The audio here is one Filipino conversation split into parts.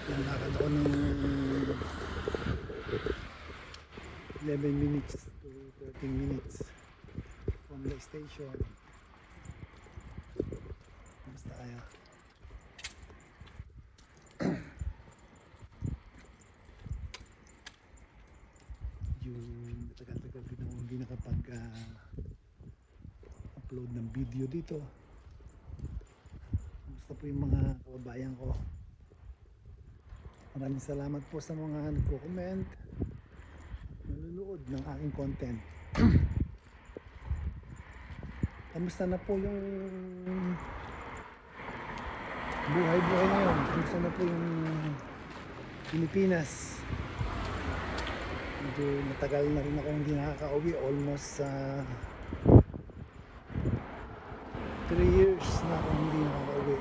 Naglalakad ako ng 11 minutes to 13 minutes from the station. Basta kaya yung matagal-tagal din ako hindi nakapag upload ng video dito. Basta po yung mga kababayan ko, maraming salamat po sa mga nagko-comment at nanonood ng aking content. Kamusta na po yung buhay-buhay ngayon? Kamusta na po yung Pilipinas? Medyo matagal na rin ako hindi nakaka-uwi, almost 3 years na ako hindi nakaka-uwi.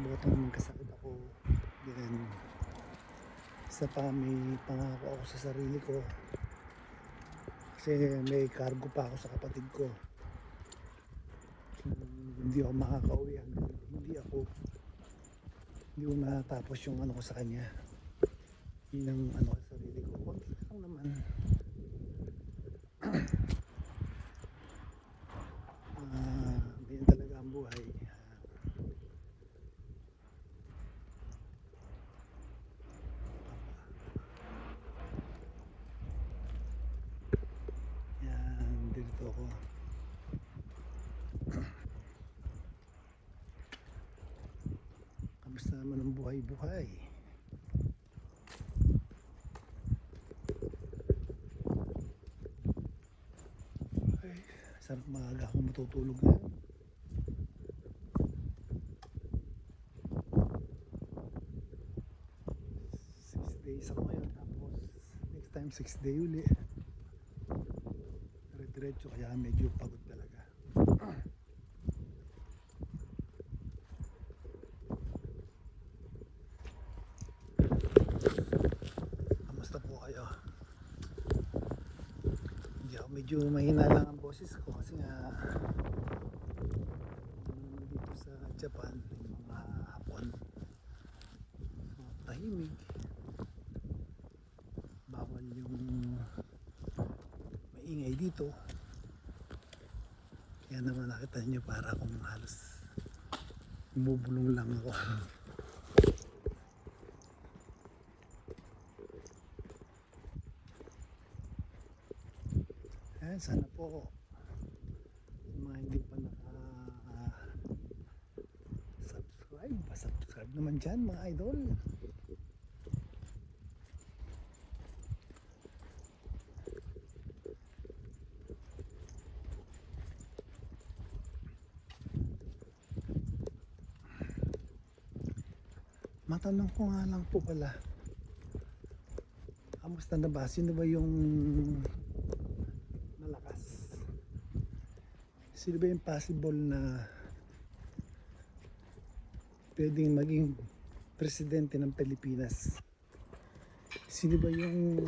Bukod magkasakit ako, then isa pa may pangako ako sa sarili ko kasi may cargo pa ako sa kapatid ko. So, hindi ako makaka-uwi hanggang hindi ko matapos yung ano ko sa kanya. Yun ang ano ko sa sarili ko, konti lang naman. Ganyan talaga ang buhay. Yan, dito ako. Kamusta naman ang buhay-buhay? Okay, sarap maaga akong matutulog ngayon. 6 days ako ngayon, tapos next time 6 day uli. Diretso, kaya medyo pagod talaga. Kamusta po kayo? Hindi ako, medyo mahina lang ang boses ko kasi nga dito sa Japan yung mga hapon, so tahimik, bawal yung maingay dito. Kaya naman nakita nyo para akong halos bubulong lang ako. Ayan, sana po yung mga hindi pa naka-subscribe, pa-subscribe naman dyan mga idol. Matanong ko nga lang po pala, kamusta na ba? Sino ba yung malakas? Sino ba yung possible na pwedeng maging presidente ng Pilipinas? Sino ba yung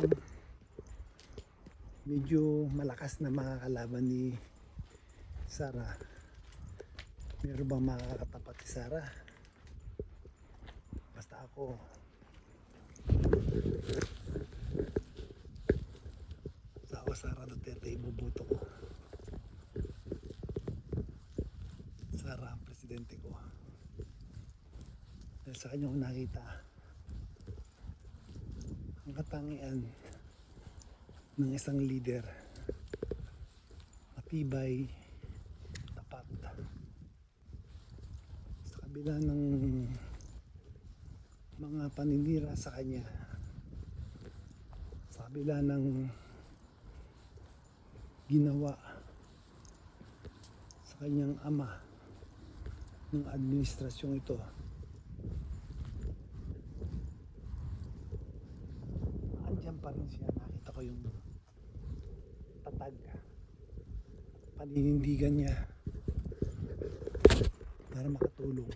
medyo malakas na makakalaban ni Sara? Meron bang makakatapat si Sara? Basta ako, Sara Duterte, iboboto ko. Sara ang presidente ko. Dahil sa kanyang nakita ang katangian ng isang leader, matibay, tapat, sa kabila ng mga paninira sa kanya, sa kabila ng ginawa sa kanyang ama ng administrasyong ito. Andiyan pa rin siya, nakita ko yung tatag, paninindigan niya para makatulong.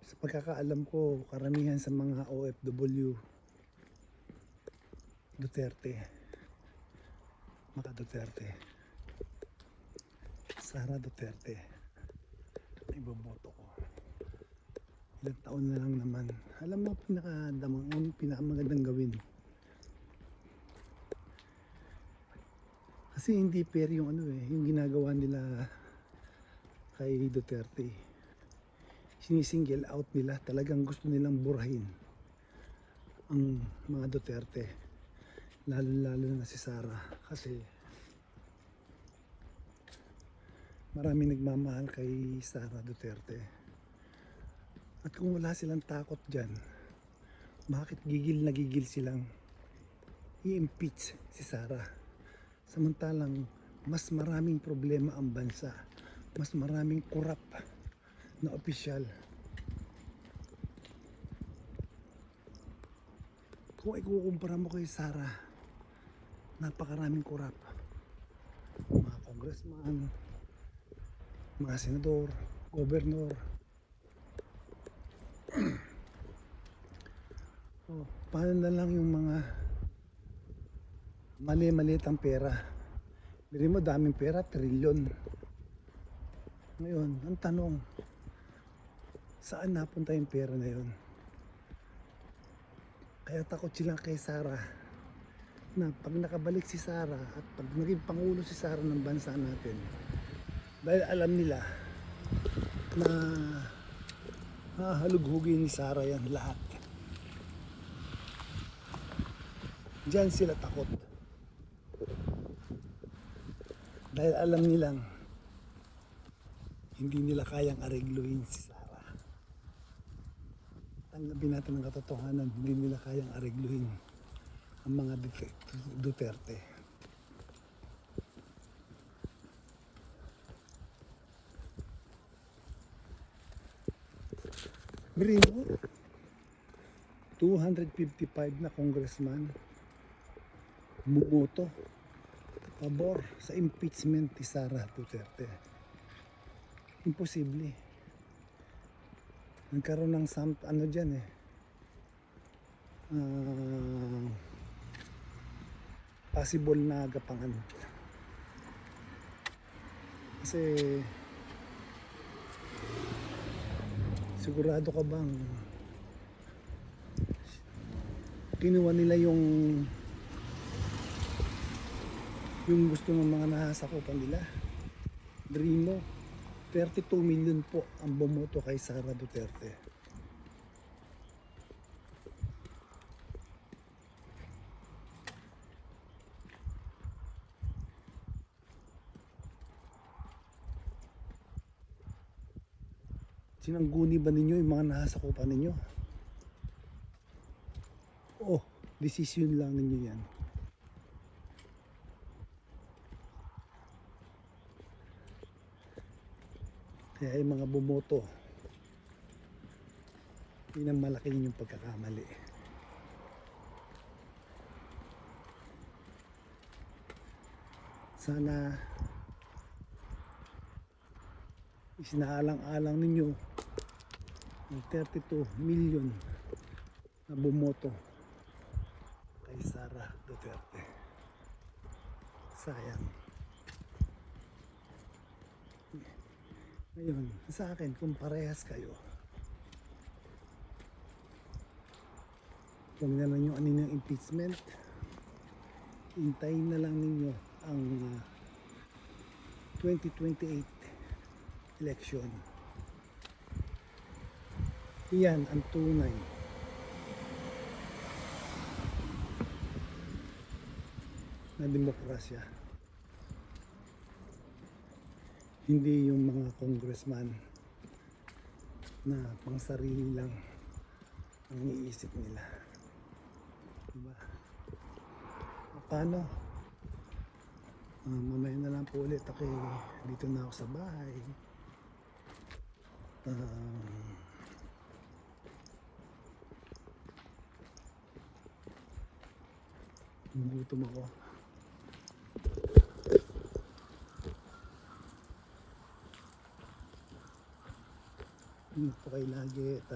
Sa pagkakaalam ko, karamihan sa mga OFW Duterte. Maka Duterte. Sara Duterte. Iboboto ko. Ilang taon na lang naman. Alam mo, pinakamagandang gawin. Kasi hindi fair yung yung ginagawa nila kay Duterte. Sinisingle out nila, talagang gusto nilang burahin ang mga Duterte. Lalo na si Sara. Kasi maraming nagmamahal kay Sara Duterte. At kung wala silang takot dyan, bakit gigil na gigil silang i-impeach si Sara? Samantalang mas maraming problema ang bansa, mas maraming korap na opisyal. Kung ikukumpara mo kay Sara, napakaraming korap. Mga congressman, mga senador, gobernador. Paano na lang yung mga mali-malitang pera? Bili mo daming pera, trilyon. Ngayon, ang tanong, saan napunta yung pera na yun? Kaya takot sila kay Sara na pag nakabalik si Sara at pag naging pangulo si Sara ng bansa natin, dahil alam nila na hahalughugin ni Sara yan lahat. Diyan sila takot. Dahil alam nilang hindi nila kayang aregluhin si Sara. Tanggapin natin ang katotohanan, hindi nila kayang aregluhin ang mga Duterte. Brino, 255 na congressman bumoto pabor sa impeachment ni Sara Duterte. Imposible. Nagkaroon ng dyan possible na gapangan. Kasi sigurado ka bang kinuha nila yung gusto ng mga nasasakupan nila? Brino, 32 million po ang bumoto kay Sara Duterte. Sinangguni ba ninyo yung mga nasasakupan ninyo? Oh, decision lang ninyo yan. Kaya yung mga bumoto, yun ang malaki ninyong pagkakamali. Sana isinaalang-alang ninyo ng 32 million na bumoto kay Sara Duterte. Sayang. Ngayon, sa akin, kung parehas kayo, huwag na lang yung yung impeachment. Hintayin na lang ninyo ang 2028 election. Iyan ang tunay na demokrasya. Hindi yung mga congressman na pang sarili lang ang iniisip nila. Diba? Paano? Mamaya na lang po ulit ako. Dito na ako sa bahay. Gutom ako. Ingat po kayo lagi at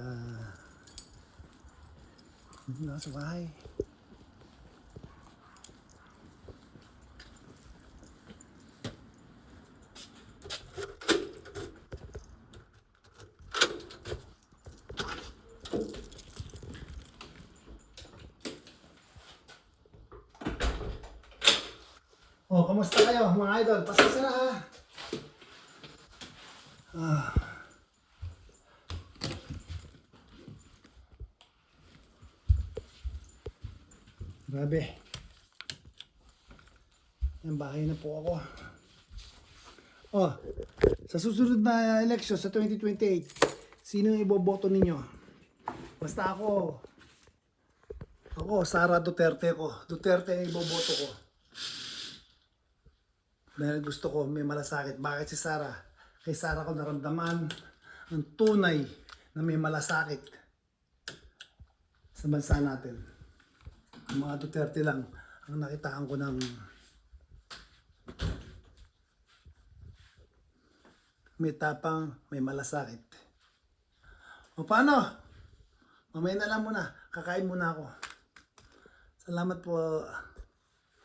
dito na ako sa bahay. Oh, kamusta kayo mga idol? Pasensya na ha. Grabe. Yan, bahay na po ako. Oh, sa susunod na election sa 2028, sino yung iboboto ninyo? Basta ako, Sara Duterte ko. Duterte yung iboboto ko. Dahil gusto ko may malasakit. Bakit si Sara? Kay Sara ko naramdaman ang tunay na may malasakit sa bansa natin. Ang mga Duterte lang ang nakitaan ko ng may tapang, may malasakit. O paano? Mamaya na lang muna. Kakain muna ako. Salamat po.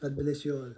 God bless you all.